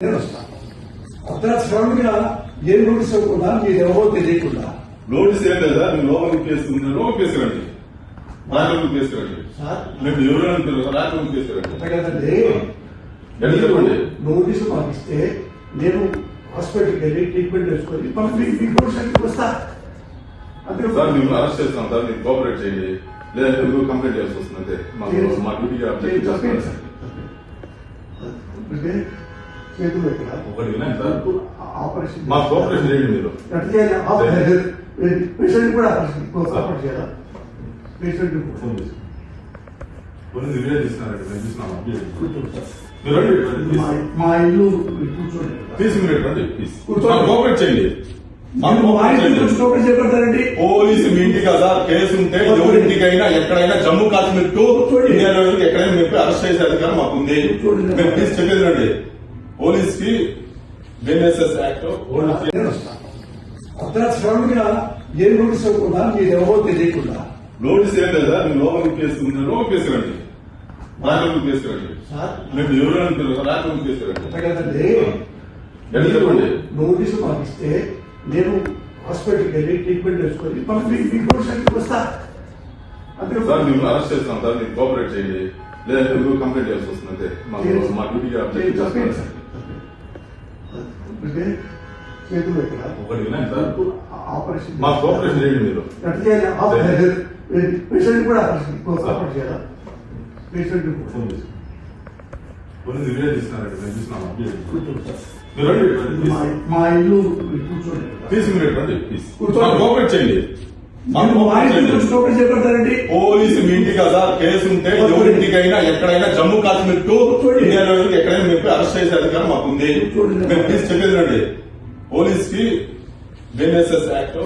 నేను వస్తాను అర్ధరాత్రి శ్రవణిగా ఏ నోటీస్ ఇవ్వకుండా మీరు ఎవరో తెలియకుండా నోటీస్ ఏం లేదా మీరు లోపలికి కేసుకుంటున్నారు లోపలికి కేసుకురండి రాజలోకి కేసుకురండి మీరు ఎవరు అంటారు రాజలోకి కేసుకురండి కదండి చెప్పండి నోటీసు మాకు ఇస్తే నేను హాస్పిటల్కి వెళ్ళి ట్రీట్మెంట్ చేసుకొని మీకు నోటీస్ వస్తా అంతే సార్ మేము అరెస్ట్ చేస్తాం సార్ మీరు కోఆపరేట్ చేయండి లేదంటే మీరు కంప్లైంట్ చేయాల్సి వస్తుంది అంతే మా డ్యూటీగా చేతులు ఇక్కడ ఒకటి వినండి సార్ ఆపరేషన్ మా కోఆపరేషన్ చేయండి మీరు పేషెంట్ కూడా ఆపరేషన్ చేయాలా పేషెంట్ పోలీసు వీడియో తీస్తున్నారండి మేము చూస్తున్నాం కూర్చోండి సార్ మీరు రండి మా ఇల్లు కూర్చోండి తీసుకుని రండి ప్లీజ్ కోఆపరేట్ చేయండి చేపడతారండి పోలీసు మీ ఇంటి కదా కేసు ఉంటే ఎవరింటికైనా ఎక్కడైనా జమ్మూ కాశ్మీర్ టు ఇండియాలో ఎక్కడైనా మీరు అరెస్ట్ చేసే అధికారం మాకుంది మేము ప్లీజ్ చెప్పేది రండి పోలీస్ కి బిఎన్ఎస్ఎస్ యాక్ట్ అర్ధరాత్రి శ్రవణిగా ఏ నోటీస్ ఇవ్వకుండా మీరు ఎవరో తెలియకుండా నోటీస్ ఏం లేదా మీరు లోపలికి కేసుకుంటున్నారు లోపలికి కేసుకురండి రాజలోకి కేసుకురండి మీరు ఎవరు అంటారు రాజలోకి కేసుకురండి కదండి చెప్పండి నోటీసు మాకు ఇస్తే నేను హాస్పిటల్కి వెళ్ళి ట్రీట్మెంట్ చేసుకొని మీకు నోటీస్ వస్తా అంతే సార్ మేము అరెస్ట్ చేస్తాం సార్ మీరు కోఆపరేట్ చేయండి లేదంటే మీరు కంప్లైంట్ చేయాల్సి వస్తుంది అంతే మా డ్యూటీగా చేతులు ఇక్కడ ఒకటి వినండి సార్ ఆపరేషన్ మా కోఆపరేషన్ చేయండి మీరు పేషెంట్ కూడా ఆపరేషన్ చేయాలా పేషెంట్ పోలీసు వీడియో తీస్తున్నారండి మేము చూస్తున్నాం కూర్చోండి సార్ మీరు రండి మా ఇల్లు కూర్చోండి తీసుకుని రండి ప్లీజ్ కోఆపరేట్ చేయండి చేపడతారండి పోలీసు మీ ఇంటి కదా కేసు ఉంటే ఎవరింటికైనా ఎక్కడైనా జమ్మూ కాశ్మీర్ టు ఇండియాలో ఎక్కడైనా మీరు అరెస్ట్ చేసే అధికారం మాకుంది మేము ప్లీజ్ చెప్పేది రండి పోలీస్ కి బిఎన్ఎస్ఎస్ యాక్ట్